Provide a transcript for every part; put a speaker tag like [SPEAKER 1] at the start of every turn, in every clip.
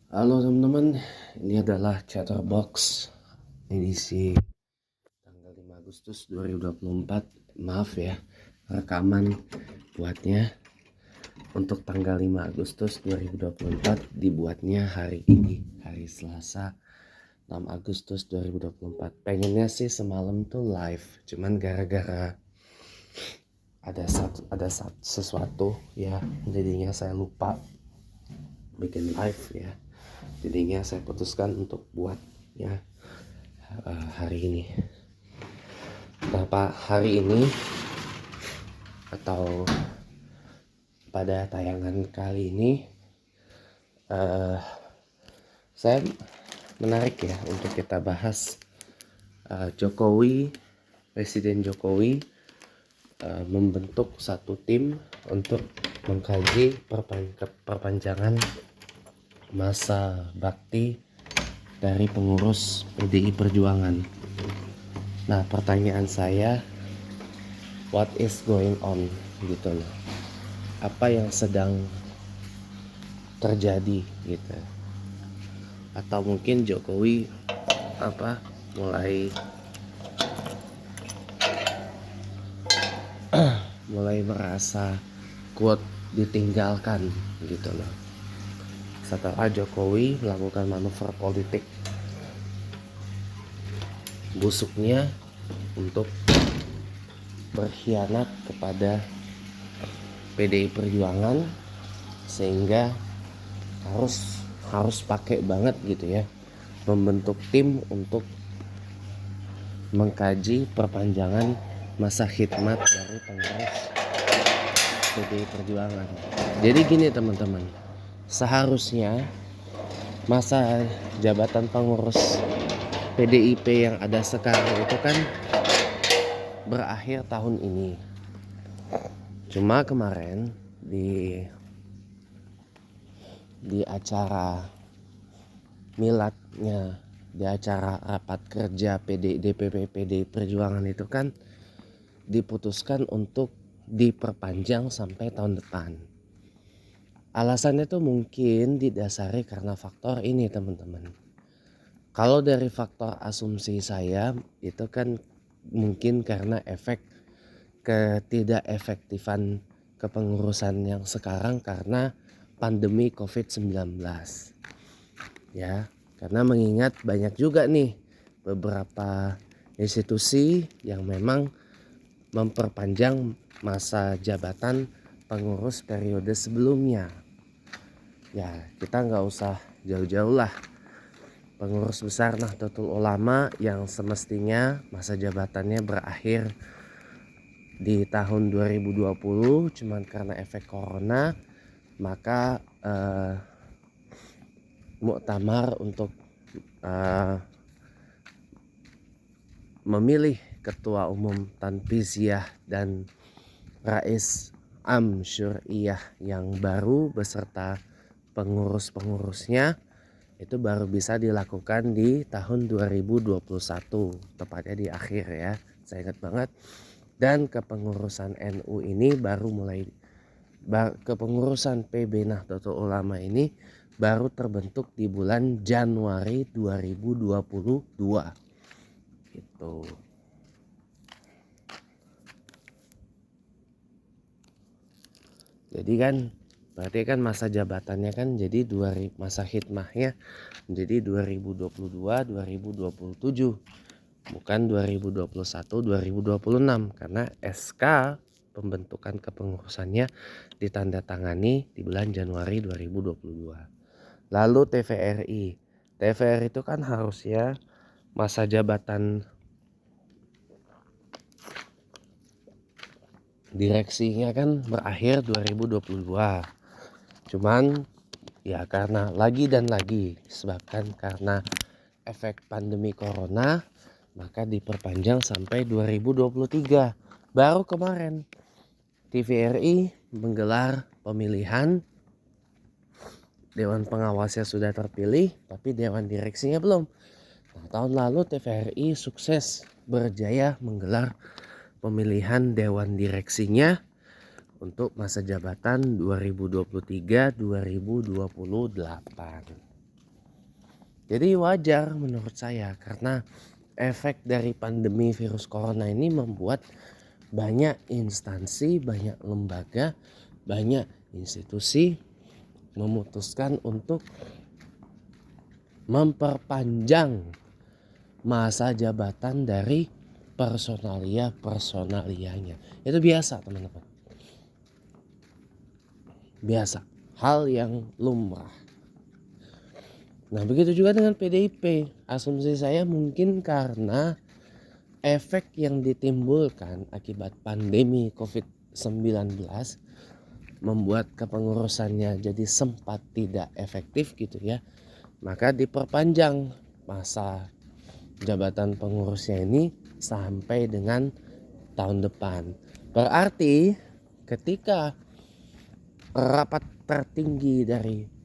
[SPEAKER 1] Halo teman-teman, ini adalah Chatterbox edisi tanggal 5 Agustus 2024. Maaf ya, rekaman buatnya untuk tanggal 5 Agustus 2024 dibuatnya hari ini, hari Selasa 6 Agustus 2024. Pengennya sih semalam tuh live, cuman gara-gara ada sesuatu ya, jadinya saya lupa bikin live ya. Jadinya saya putuskan untuk buat ya hari ini. Kenapa hari ini atau pada tayangan kali ini saya menarik ya untuk kita bahas Presiden Jokowi membentuk satu tim untuk mengkaji perpanjangan masa bakti dari pengurus PDI Perjuangan. Nah, pertanyaan saya, what is going on gitu loh. Apa yang sedang terjadi gitu. Atau mungkin Jokowi mulai merasa quote ditinggalkan gitu loh. Setelah Jokowi melakukan manuver politik busuknya untuk berkhianat kepada PDI Perjuangan, sehingga harus pakai banget gitu ya, membentuk tim untuk mengkaji perpanjangan masa khidmat dari pengurus PDI Perjuangan. Jadi gini teman-teman, seharusnya masa jabatan pengurus PDIP yang ada sekarang itu kan berakhir tahun ini. Cuma kemarin di acara miladnya, di acara rapat kerja DPP PDI Perjuangan itu kan diputuskan untuk diperpanjang sampai tahun depan. Alasannya tuh mungkin didasari karena faktor ini teman-teman. Kalau dari faktor asumsi saya itu kan mungkin karena efek ketidakefektifan kepengurusan yang sekarang karena pandemi COVID-19. Ya, karena mengingat banyak juga nih beberapa institusi yang memang memperpanjang masa jabatan pengurus periode sebelumnya. Ya, kita nggak usah jauh-jauh lah. Pengurus besar Nahdlatul Ulama yang semestinya masa jabatannya berakhir di tahun 2020, cuman karena efek corona maka muktamar untuk memilih ketua umum tanfiziyah dan rais am syur'iyah yang baru beserta pengurus-pengurusnya itu baru bisa dilakukan di tahun 2021, tepatnya di akhir ya, saya ingat banget. Dan kepengurusan NU ini kepengurusan PB Nahdlatul Ulama ini baru terbentuk di bulan Januari 2022 gitu. Jadi kan berarti kan masa jabatannya kan jadi masa khidmahnya menjadi 2022-2027, bukan 2021-2026, karena SK pembentukan kepengurusannya ditandatangani di bulan Januari 2022. Lalu TVRI itu kan harusnya masa jabatan direksinya kan berakhir 2022. Cuman ya karena lagi disebabkan karena efek pandemi corona, maka diperpanjang sampai 2023. Baru kemarin TVRI menggelar pemilihan, dewan pengawasnya sudah terpilih tapi dewan direksinya belum. Nah, tahun lalu TVRI sukses berjaya menggelar pemilihan dewan direksinya untuk masa jabatan 2023-2028. Jadi wajar menurut saya, karena efek dari pandemi virus corona ini membuat banyak instansi, banyak lembaga, banyak institusi memutuskan untuk memperpanjang masa jabatan dari personalianya. Itu biasa teman-teman, biasa, hal yang lumrah. Nah begitu juga dengan PDIP. Asumsi saya mungkin karena efek yang ditimbulkan akibat pandemi COVID-19 membuat kepengurusannya jadi sempat tidak efektif gitu ya. Maka diperpanjang masa jabatan pengurusnya ini sampai dengan tahun depan. Berarti ketika rapat tertinggi dari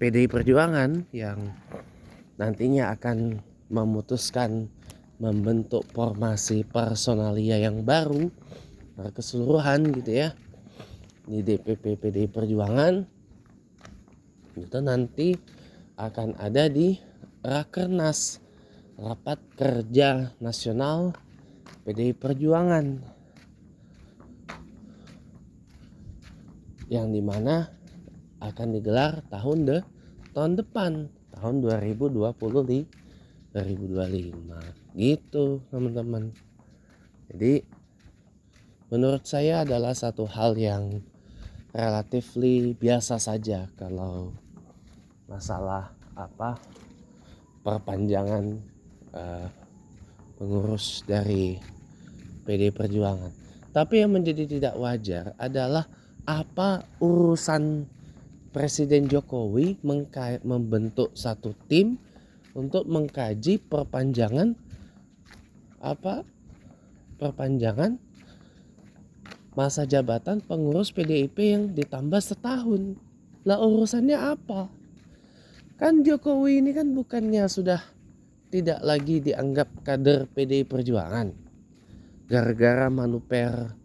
[SPEAKER 1] PDI Perjuangan yang nantinya akan memutuskan membentuk formasi personalia yang baru keseluruhan gitu ya di DPP PDI Perjuangan, itu nanti akan ada di Rakernas, rapat kerja nasional PDI Perjuangan, yang dimana akan digelar tahun depan, tahun 2025 gitu teman-teman. Jadi menurut saya adalah satu hal yang relatively biasa saja kalau masalah perpanjangan pengurus dari PDI Perjuangan. Tapi yang menjadi tidak wajar adalah apa urusan Presiden Jokowi membentuk satu tim untuk mengkaji perpanjangan masa jabatan pengurus PDIP yang ditambah setahun. Lah urusannya apa? Kan Jokowi ini kan bukannya sudah tidak lagi dianggap kader PDI Perjuangan gara-gara manuver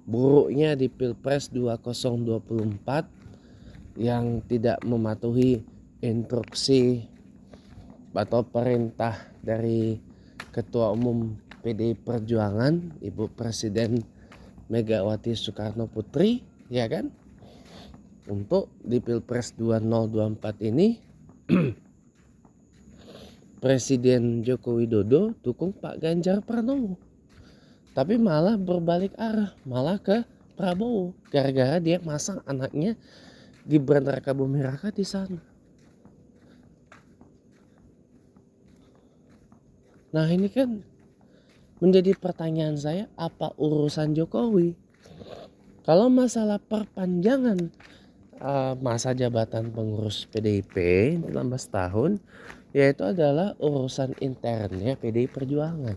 [SPEAKER 1] buruknya di Pilpres 2024 yang tidak mematuhi instruksi atau perintah dari Ketua Umum PDI Perjuangan Ibu Presiden Megawati Soekarno Putri, ya kan? Untuk di Pilpres 2024 ini Presiden Joko Widodo dukung Pak Ganjar Pranowo. Tapi malah berbalik arah, malah ke Prabowo gara-gara dia masang anaknya Gibran Rakabuming Raka di sana. Nah ini kan menjadi pertanyaan saya, apa urusan Jokowi? Kalau masalah perpanjangan masa jabatan pengurus PDIP 16 tahun, yaitu adalah urusan internnya PDI Perjuangan.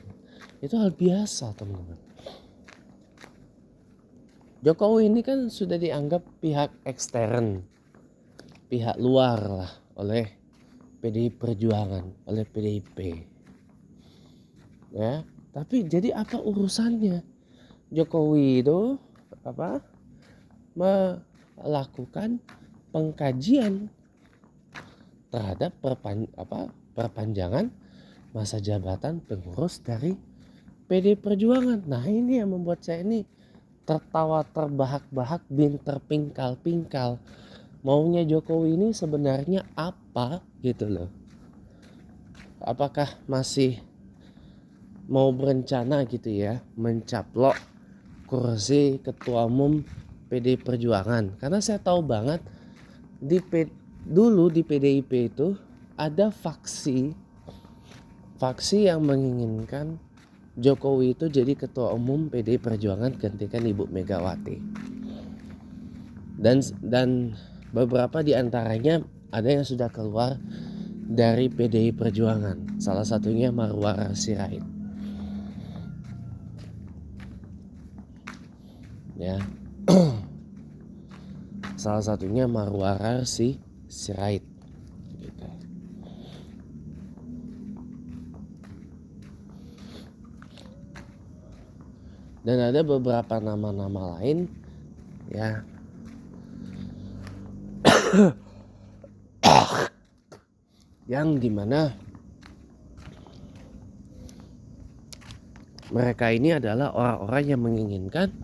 [SPEAKER 1] Itu hal biasa teman-teman. Jokowi ini kan sudah dianggap pihak ekstern, pihak luar lah oleh PDI Perjuangan, oleh PDIP. Ya, tapi jadi apa urusannya Jokowi itu melakukan pengkajian terhadap perpanjangan masa jabatan pengurus dari PDI Perjuangan. Nah ini yang membuat saya ini tertawa terbahak-bahak bin terpingkal-pingkal. Maunya Jokowi ini sebenarnya apa gitu loh. Apakah masih mau berencana gitu ya mencaplok kursi Ketua Umum PDI Perjuangan? Karena saya tahu banget dulu di PDIP itu ada faksi yang menginginkan Jokowi itu jadi Ketua Umum PDI Perjuangan gantikan Ibu Megawati. Dan beberapa di antaranya ada yang sudah keluar dari PDI Perjuangan. Salah satunya Marwar Sirait. Ya. Salah satunya Marwar Sirait. Gitu. Dan ada beberapa nama-nama lain ya yang dimana mereka ini adalah orang-orang yang menginginkan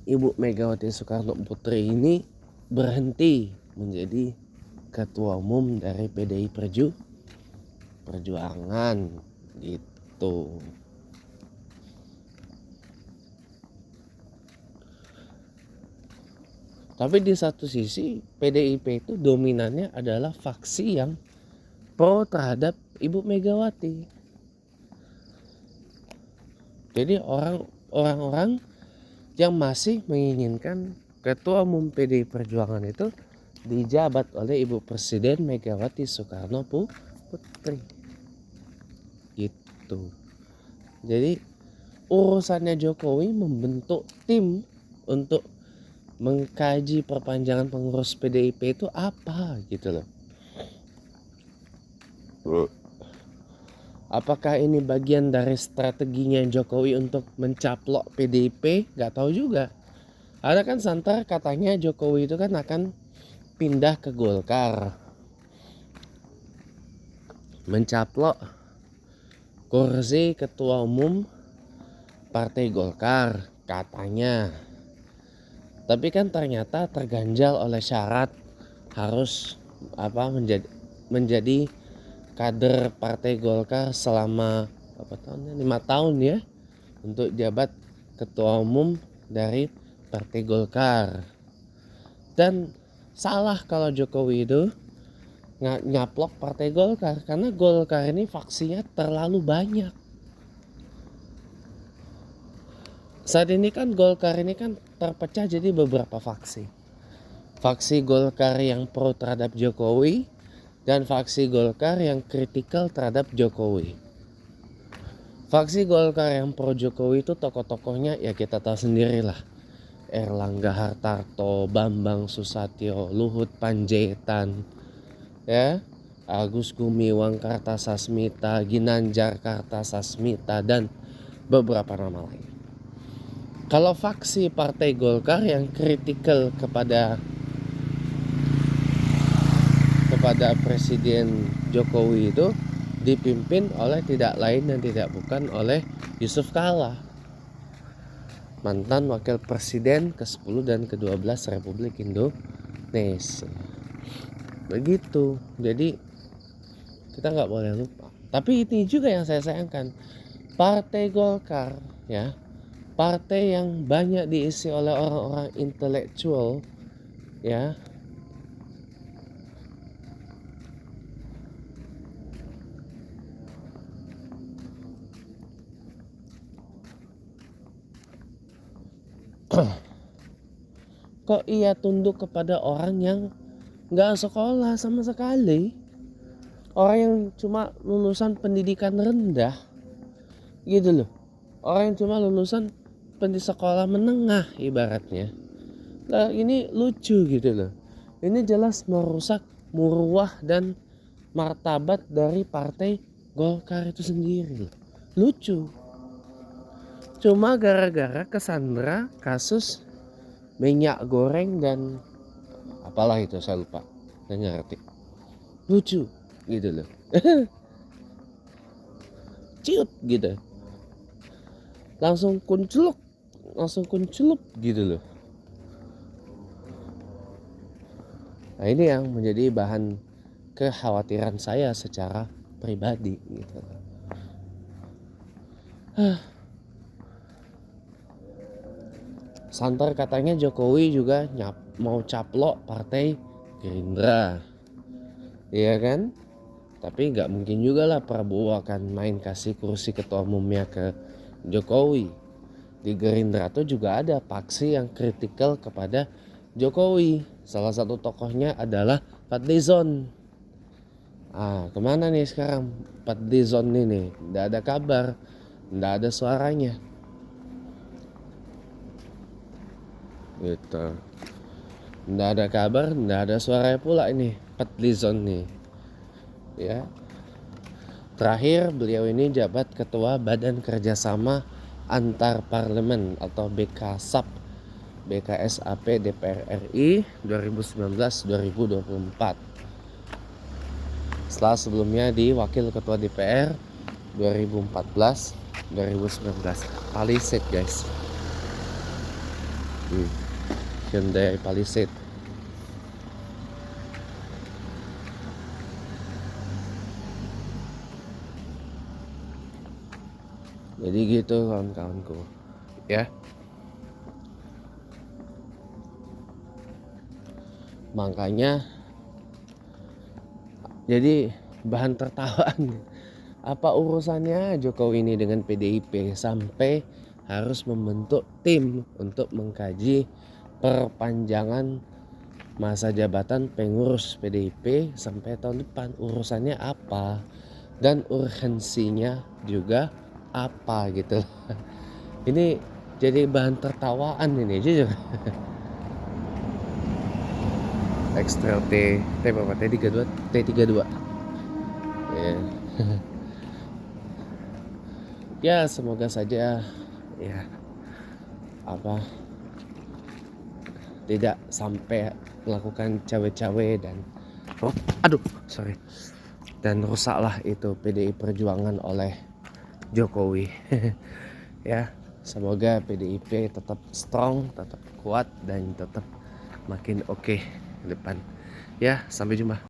[SPEAKER 1] Ibu Megawati Soekarno Putri ini berhenti menjadi ketua umum dari PDI Perjuangan gitu. Tapi di satu sisi PDIP itu dominannya adalah faksi yang pro terhadap Ibu Megawati. Jadi orang-orang yang masih menginginkan ketua umum PDI Perjuangan itu dijabat oleh Ibu Presiden Megawati Soekarno Putri. Gitu. Jadi urusannya Jokowi membentuk tim untuk mengkaji perpanjangan pengurus PDIP itu apa gitu loh. Apakah ini bagian dari strateginya Jokowi untuk mencaplok PDIP? Gak tahu juga. Ada kan santer katanya Jokowi itu kan akan pindah ke Golkar, mencaplok kursi ketua umum Partai Golkar katanya. Tapi kan ternyata terganjal oleh syarat harus menjadi kader Partai Golkar selama 5 tahun ya, untuk jabat ketua umum dari Partai Golkar. Dan salah kalau Jokowi itu nyaplok Partai Golkar, karena Golkar ini faksinya terlalu banyak. Saat ini kan Golkar ini kan terpecah jadi beberapa faksi. Faksi Golkar yang pro terhadap Jokowi dan faksi Golkar yang kritikal terhadap Jokowi. Faksi Golkar yang pro Jokowi itu tokoh-tokohnya ya kita tahu sendirilah. Erlangga Hartarto, Bambang Susatyo, Luhut Panjaitan, ya, Agus Gumiwang Kartasasmita, Ginanjar Kartasasmita dan beberapa nama lain. Kalau faksi Partai Golkar yang kritikal kepada Presiden Jokowi itu dipimpin oleh tidak lain dan tidak bukan oleh Yusuf Kala, mantan wakil presiden ke-10 dan ke-12 Republik Indonesia. Begitu. Jadi kita nggak boleh lupa. Tapi ini juga yang saya sayangkan, Partai Golkar ya, partai yang banyak diisi oleh orang-orang intelektual ya, kok ia tunduk kepada orang yang nggak sekolah sama sekali, orang yang cuma lulusan pendidikan rendah gitu loh, orang yang cuma lulusan sekolah menengah ibaratnya. Nah ini lucu gitu loh, ini jelas merusak muruah dan martabat dari Partai Golkar itu sendiri loh. Lucu, cuma gara-gara kesandra kasus minyak goreng dan apalah itu saya lupa, saya ngerti. Lucu gitu loh. Ciut gitu, langsung kuncelup gitu loh. Nah ini yang menjadi bahan kekhawatiran saya secara pribadi gitu. Santer katanya Jokowi juga mau caplok Partai Gerindra, iya kan? Tapi nggak mungkin juga lah Prabowo akan main kasih kursi ketua umumnya ke Jokowi. Di Gerindra tuh juga ada faksi yang kritikal kepada Jokowi. Salah satu tokohnya adalah Fadlizon. Kemana nih sekarang Fadlizon ini? Nggak ada kabar, nggak ada suaranya. Gitu. Nggak ada kabar, nggak ada suaranya pula ini Fadlizon nih. Ya. Terakhir beliau ini jabat ketua Badan Kerjasama Antar Parlemen atau BKSAP DPR RI 2019-2024. setelah sebelumnya di Wakil Ketua DPR 2014-2019. Palisade guys. Hyundai Palisade. Jadi gitu kawan-kawanku ya. Makanya jadi bahan tertawaan. Apa urusannya Jokowi ini dengan PDIP sampai harus membentuk tim untuk mengkaji perpanjangan masa jabatan pengurus PDIP sampai tahun depan? Urusannya apa? Dan urgensinya juga apa gitu. Ini jadi bahan tertawaan ini jujur. X-Trail T berapa? T32 T32 ya. Ya semoga saja ya apa tidak sampai melakukan cawe-cawe dan dan rusaklah itu PDI Perjuangan oleh Jokowi. Ya semoga PDIP tetap strong, tetap kuat dan tetap makin oke ke depan. Ya sampai jumpa.